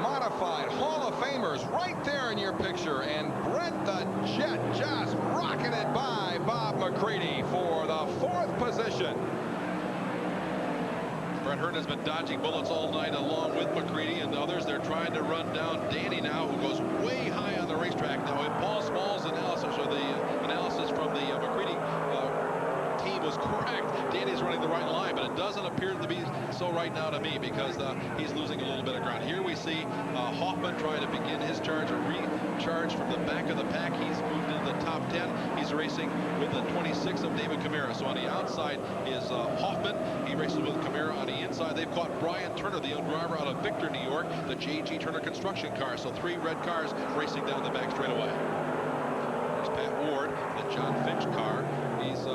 modified Hall of Famers right there in your picture, and Brett the Jet just rocking it by Bob McCready for the 4th position. Brett Hearn has been dodging bullets all night along with McCready and others. They're trying to run down Danny now, who goes way high on the racetrack. Now, in Paul Small's analysis, or the analysis from the McCready team was correct, Danny's running the right line, but it doesn't appear to be so right now to me because he's losing a little bit of ground. Here we see Hoffman trying to begin his charge or recharge from the back of the pack. He's moved into the top 10. He's racing with the 26 of David Camara. So on the outside is Hoffman. He races with Camara on the inside. They've caught Brian Turner, the young driver out of Victor, New York, the J.G. Turner construction car. So 3 red cars racing down the back straightaway. There's Pat Ward, the John Finch car. He's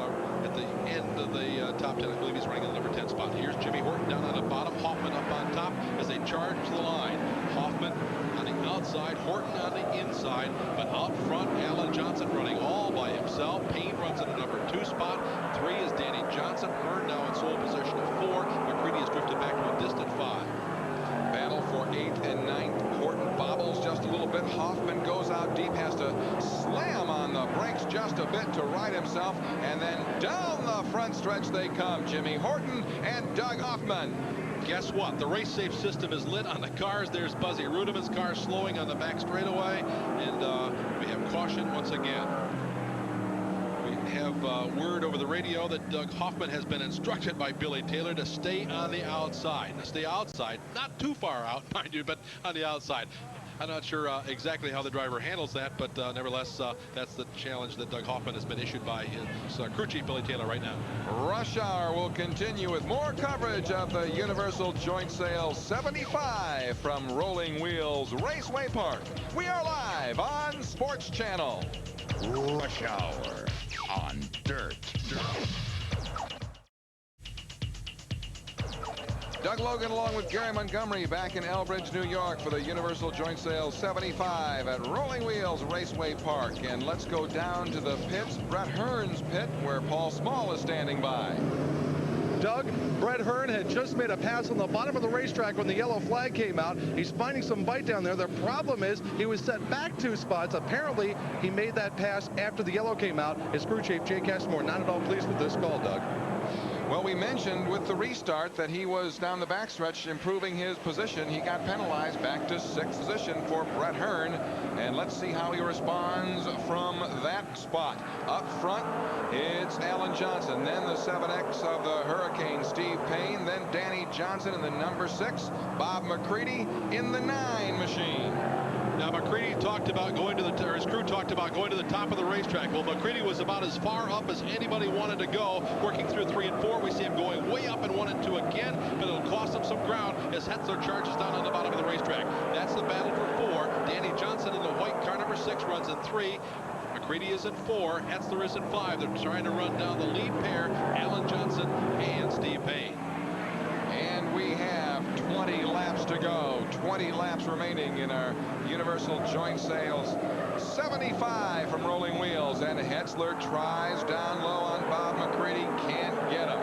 at the end of the top 10. I believe he's running in the number 10 spot. Here's Jimmy Horton down on the bottom. Hoffman up on top as they charge to the line. Hoffman on the outside, Horton on the inside, but out front, Alan Johnson running all by himself. Payne runs in the number 2 spot. 3 is Danny Johnson. Hearn now in sole position of 4. McCready has drifted back to a distant 5. Battle for 8th and 9th. Horton bobbles just a little bit. Hoffman goes out deep, has to slam on the brakes just a bit to right himself, and then down the front stretch they come. Jimmy Horton and Doug Hoffman. Guess what? The race safe system is lit on the cars. There's Buzzy Rudeman's car slowing on the back straightaway, and we have caution once again. We have word over the radio that Doug Hoffman has been instructed by Billy Taylor to stay on the outside. To stay outside, not too far out, mind you, but on the outside. I'm not sure exactly how the driver handles that, but nevertheless, that's the challenge that Doug Hoffman has been issued by his crew chief, Billy Taylor, right now. Rush Hour will continue with more coverage of the Universal Joint Sales 75 from Rolling Wheels Raceway Park. We are live on Sports Channel. Rush Hour on Dirt. Doug Logan along with Gary Montgomery back in Elbridge, New York for the Universal Joint Sales 75 at Rolling Wheels Raceway Park. And let's go down to the pits, Brett Hearn's pit, where Paul Small is standing by. Doug, Brett Hearn had just made a pass on the bottom of the racetrack when the yellow flag came out. He's finding some bite down there. The problem is he was set back 2 spots. Apparently, he made that pass after the yellow came out. His crew chief, Jay Cashmore, not at all pleased with this call, Doug. Well, we mentioned with the restart that he was down the backstretch improving his position. He got penalized back to 6th position for Brett Hearn. And let's see how he responds from that spot. Up front, it's Alan Johnson. Then the 7X of the Hurricane, Steve Payne. Then Danny Johnson in the number 6. Bob McCready in the 9 machine. Now, McCready talked about going to the, or his crew talked about going to the top of the racetrack. Well, McCready was about as far up as anybody wanted to go, working through 3 and 4. We see him going way up in 1 and 2 again, but it'll cost him some ground as Hetzler charges down on the bottom of the racetrack. That's the battle for 4. Danny Johnson in the white car number 6 runs in 3. McCready is in 4. Hetzler is in 5. They're trying to run down the lead pair, Alan Johnson and Steve Payne. And we have 20 laps to go. 20 laps remaining in our Universal Joint Sales 75 from Rolling Wheels. And Hetzler tries down low on Bob McCready. Can't get him.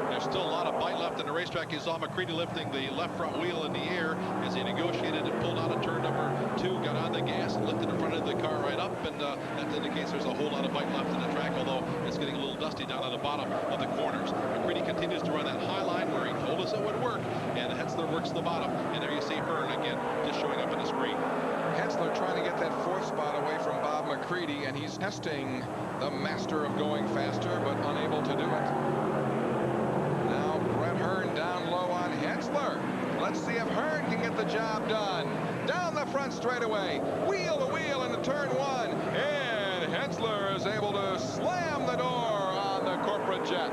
There's still a lot of bite left in the racetrack. You saw McCready lifting the left front wheel in the air as he negotiated and pulled out of turn number 2, got on the gas and lifted the front of the car right up, and that indicates there's a whole lot of bite left in the track, although it's getting a little dusty down at the bottom of the corners. McCready continues to run that high line where he told us it would work, and Hetzler works the bottom, and there you see Hearn again just showing up in the screen. Hetzler trying to get that 4th spot away from Bob McCready, and he's testing the master of going faster, but unable to do it. Now Brett Hearn down low on Hetzler. Let's see if Hearn can get the job done. Down the front straightaway, wheel to wheel into turn 1, and Hetzler is able to slam the door on the corporate jet.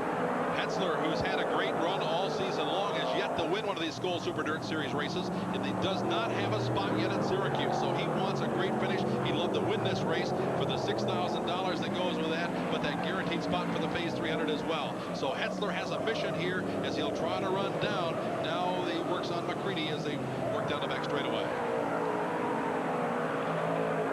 Hetzler, who's had a great run all season long, has yet to win one of these Skoal Super Dirt Series races, and he does not have a spot yet at Syracuse, so he wants a great finish. He'd love to win this race for the $6,000 that goes with that, but that guaranteed spot for the Phase 300 as well. So Hetzler has a mission here as he'll try to run down. Now he works on McCready as they work down the back straightaway.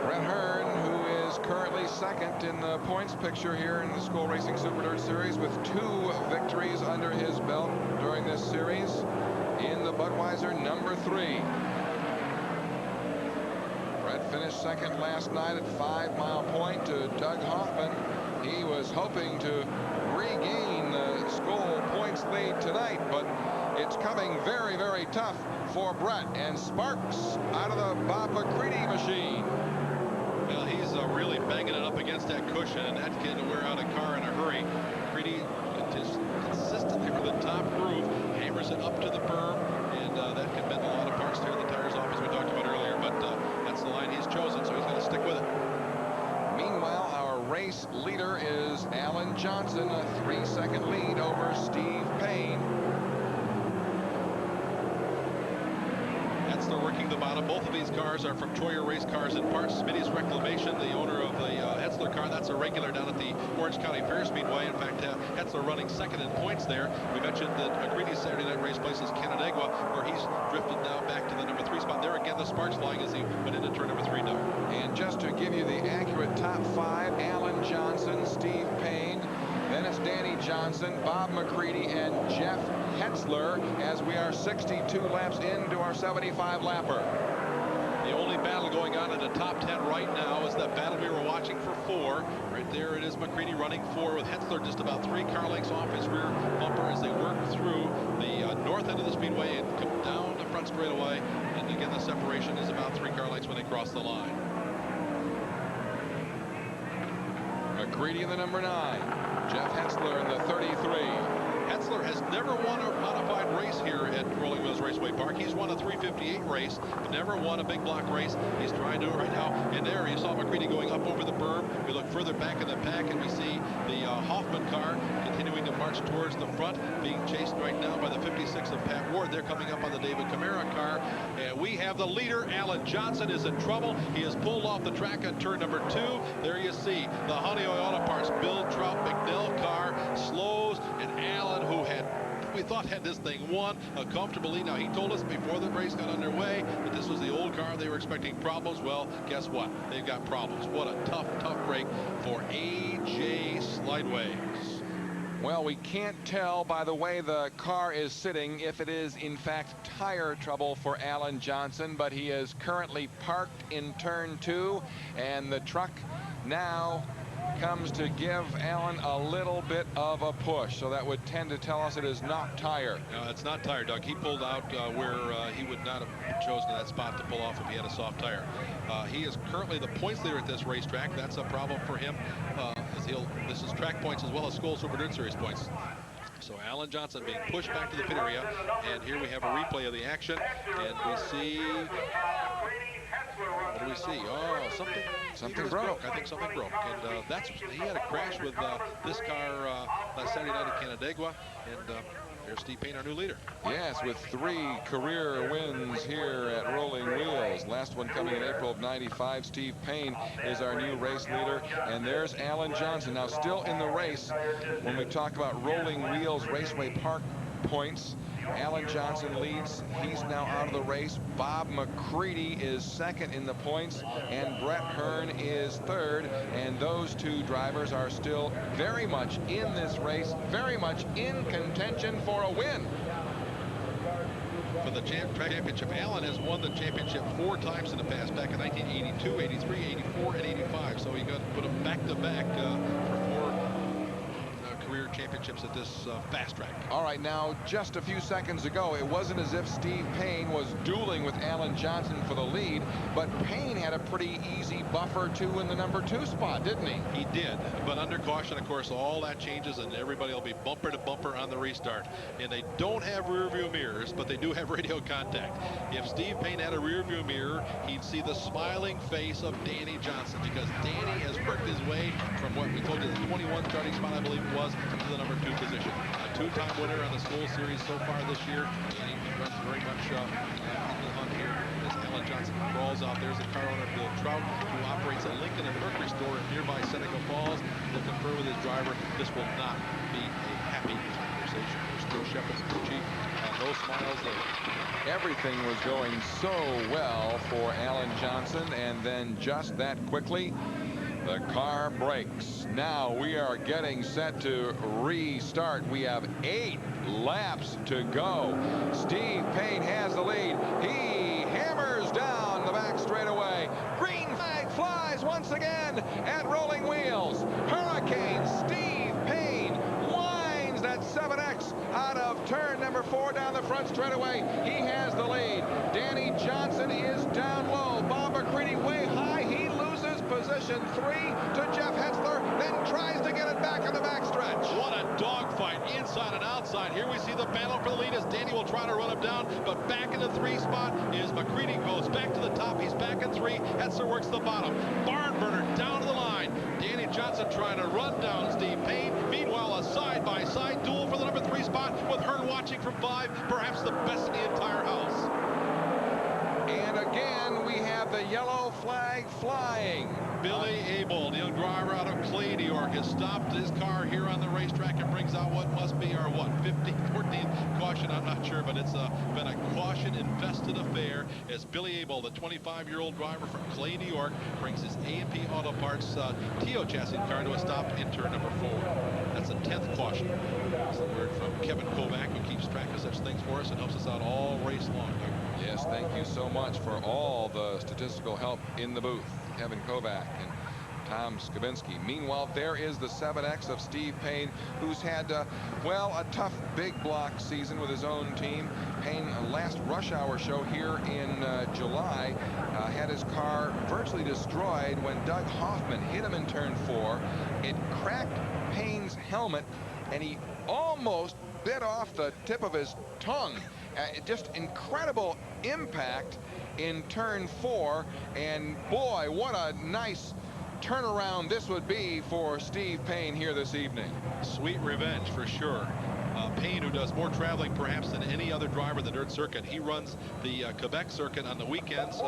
Brett Hearn, who is currently 2nd in the points picture here in the Skoal Racing Super Dirt Series with 2 victories under his belt during this series in the Budweiser number 3. Brett finished 2nd last night at 5 Mile Point to Doug Hoffman. He was hoping to regain the Skoal points lead tonight, but it's coming very, very tough for Brett, and sparks out of the Bob McCready machine. Well, he's really banging it up against that cushion, and that can wear out a car in a hurry. McCready is consistent there with the top groove, hammers it up to the berm, and that can bend a lot of parts, tear the tires off, as we talked about earlier. But that's the line he's chosen, so he's going to stick with it. Meanwhile, our race leader is Alan Johnson, a 3-second lead over Steve Payne. Hetzler working the bottom. Both of these cars are from Troyer Race Cars and Parts. Smitty's Reclamation, the owner of the Hetzler car, that's a regular down at the Orange County Fair Speedway. In fact, Hetzler running 2nd in points there. We mentioned that McCready's Saturday night race place is Canandaigua, where he's drifted now back to the number 3 spot. There again, the sparks flying as he went into turn number 3 now. And just to give you the accurate top 5, Alan Johnson, Steve Payne, then it's Danny Johnson, Bob McCready, and Jeff Hetzler, as we are 62 laps into our 75-lapper. The only battle going on in the top 10 right now is that battle we were watching for 4. Right there it is, McCready running 4 with Hetzler just about 3 car lengths off his rear bumper as they work through the north end of the speedway and come down the front straightaway. And again, the separation is about 3 car lengths when they cross the line. McCready in the number 9. Jeff Hetzler in the 33. Hetzler has never won a modified race here at Rolling Wheels Raceway Park. He's won a 358 race, but never won a big block race. He's trying to do it right now. And there you saw McCready going up over the berm. We look further back in the pack and we see the Hoffman car continuing to march towards the front, being chased right now by the 56 of Pat Ward. They're coming up on the David Camara car. And we have the leader. Alan Johnson is in trouble. He has pulled off the track on turn number 2. There you see the Honey Oil Auto Parts Bill Trout McNeil car slows, and Alan, who we thought had this thing won comfortably. Now, he told us before the race got underway that this was the old car. They were expecting problems. Well, guess what? They've got problems. What a tough break for A.J. Slideways. Well, we can't tell by the way the car is sitting if it is, in fact, tire trouble for Alan Johnson, but he is currently parked in turn 2, and the truck now comes to give Alan a little bit of a push, so that would tend to tell us it is not tire. No, it's not tire, Doug. He pulled out where he would not have chosen that spot to pull off if he had a soft tire. He is currently the points leader at this racetrack. That's a problem for him. This is track points as well as Skoal Super Dirt Series points. So Alan Johnson being pushed back to the pit area, and here we have a replay of the action, and we see. What do we see? Oh, something broke. I think something broke. And he had a crash with this car last Saturday night at Canandaigua. And there's Steve Payne, our new leader. Yes, with 3 career wins here at Rolling Wheels. Last one coming in April of '95. Steve Payne is our new race leader. And there's Alan Johnson. Now still in the race when we talk about Rolling Wheels Raceway Park points. Alan Johnson leads. He's now out of the race. Bob McCready is second in the points, and Brett Hearn is third. And those two drivers are still very much in this race, very much in contention for a win. For the championship, Alan has won the championship 4 times in the past, back in 1982, 83, 84, and 85. So he got to put them back-to-back for 4 career championships at this fast track. All right, now just a few seconds ago, it wasn't as if Steve Payne was dueling with Alan Johnson for the lead, but Payne had a pretty easy buffer too in the number 2 spot, didn't he? He did, but under caution, of course, all that changes, and everybody will be bumper to bumper on the restart. And they don't have rear view mirrors, but they do have radio contact. If Steve Payne had a rear view mirror, he'd see the smiling face of Danny Johnson, because Danny has worked his way from what we told you, the 21 starting spot, I believe it was, to the number 2 position. A 2-time winner on the school series so far this year. Danny runs very much on the hunt here as Alan Johnson crawls out. There's the car owner, Bill Trout, who operates a Lincoln and Mercury store in nearby Seneca Falls. He'll confer with his driver. This will not be a happy conversation. There's still Shep and Petrocci. No smiles there. Everything was going so well for Alan Johnson, and then just that quickly, the car brakes. Now we are getting set to restart. We have 8 laps to go. Steve Payne has the lead. He hammers down the back straightaway. Green flag flies once again at Rolling Wheels. Hurricane Steve Payne winds that 7X out of turn number 4 down the front straightaway. He has the lead. Danny Johnson is down low. Bob McCready way high. He loses position 3 to Jeff Hetzler, then tries to get it back in the backstretch. What a dogfight, inside and outside. Here we see the battle for the lead as Danny will try to run him down, but back in the 3 spot is McCready. Goes back to the top. He's back in 3. Hetzler works the bottom. Barn burner down to the line. Danny Johnson trying to run down Steve Payne. Meanwhile, a side-by-side duel for the number 3 spot with Hearn watching from 5, perhaps the best in the entire house. And again, we have the yellow flag flying. Billy Abel, the young driver out of Clay, New York, has stopped his car here on the racetrack and brings out what must be our, 15th, 14th caution, I'm not sure, but it's been a caution-infested affair as Billy Abel, the 25-year-old driver from Clay, New York, brings his A&P Auto Parts Tio chassis car to a stop in turn number 4. That's a 10th caution. That's the word from Kevin Kovac, who keeps track of such things for us and helps us out all race long. Yes, thank you so much for all the statistical help in the booth. Kevin Kovac and Tom Skabinski. Meanwhile, there is the 7X of Steve Payne, who's had, well, a tough big block season with his own team. Payne, last rush hour show here in July, had his car virtually destroyed when Doug Hoffman hit him in turn 4. It cracked Payne's helmet, and he almost bit off the tip of his tongue. Just incredible impact in turn 4, and boy, what a nice turnaround this would be for Steve Payne here this evening. Sweet revenge for sure. Payne, who does more traveling perhaps than any other driver in the dirt circuit. He runs the Quebec circuit on the weekends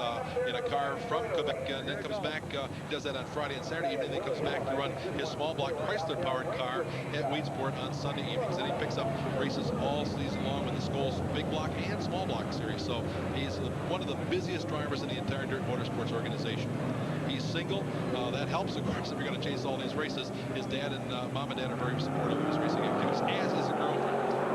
in a car from Quebec, and then comes back. He does that on Friday and Saturday evening. Then comes back to run his small block Chrysler powered car at Weedsport on Sunday evenings. And he picks up races all season long with the Scholes big block and small block series. So he's one of the busiest drivers in the entire Dirt Motorsports organization. He's single. That helps, of course, if you're going to chase all these races. His dad and mom and dad are very supportive of his racing activities, as is a girlfriend.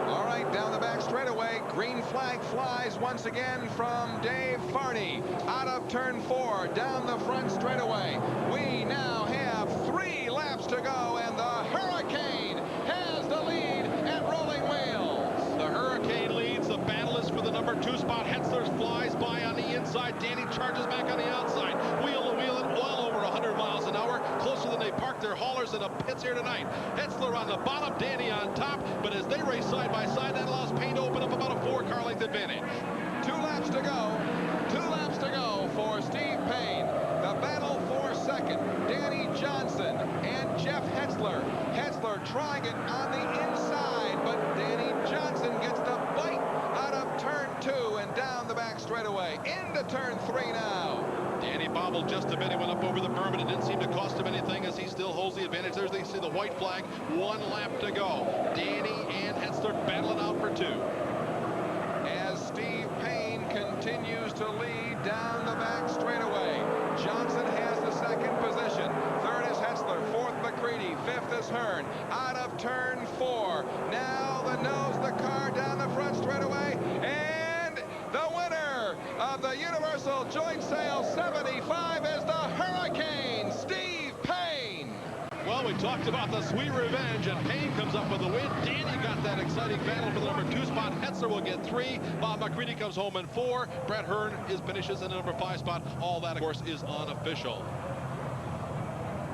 All right, down the back straightaway, green flag flies once again from Dave Farney. Out of turn 4, down the front straightaway. We now have 3 laps to go, and the Hurricane has the lead at Rolling Wheels. The Hurricane leads. The battle is for the number 2 spot. Hetzler flies by on the inside. Danny charges back on the outside. Wheel to wheel it well over 100 miles an hour. Closer than they park their haulers in the pits here tonight. Hetzler on the bottom, Danny on top. But as they race side by side, that allows Payne to open up about a 4-car length advantage. 2 laps to go. 2 laps to go for Steve Payne. The battle for second. Danny Johnson and Jeff Hetzler. Hetzler trying it on the inside, but Danny Johnson gets the bite out of turn 2 and down the back straightaway into turn 3 now. Danny bobbled just a bit. He went up over the berm, and it didn't seem to cost him anything as he still holds the advantage. There's, you see the white flag. 1 lap to go. Danny and Hetzler battling out for 2. continues to lead down the back straightaway. Johnson has the second position. Third is Hetzler. Fourth, McCready. Fifth is Hearn. Out of turn 4. Now the nose of the car down the front straightaway. And the winner of the Universal Joint Sale 75 is the Hurricane, Steve Payne. Well, we talked about the sweet revenge, and Payne comes up with the win. Danny got that exciting battle for the number 2 spot. Hetzler will get 3. Bob McCready comes home in 4. Brett Hearn finishes in the number 5 spot. All that, of course, is unofficial.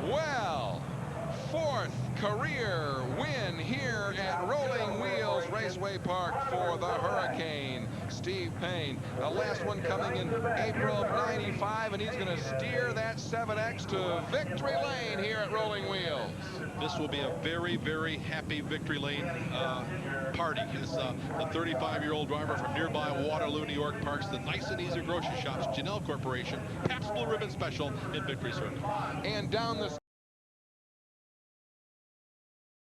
Well, 4th career win here at Rolling Wheels Raceway Park for the Hurricane, Steve Payne. The last one coming in April of '95, and he's going to steer that 7X to victory lane here at Rolling Wheels. This will be a very, very happy victory lane party. As the 35-year-old driver from nearby Waterloo, New York, parks the Nice and Easy grocery shops, Janelle Corporation, Pabst Blue Ribbon Special in Victory Circle. And down the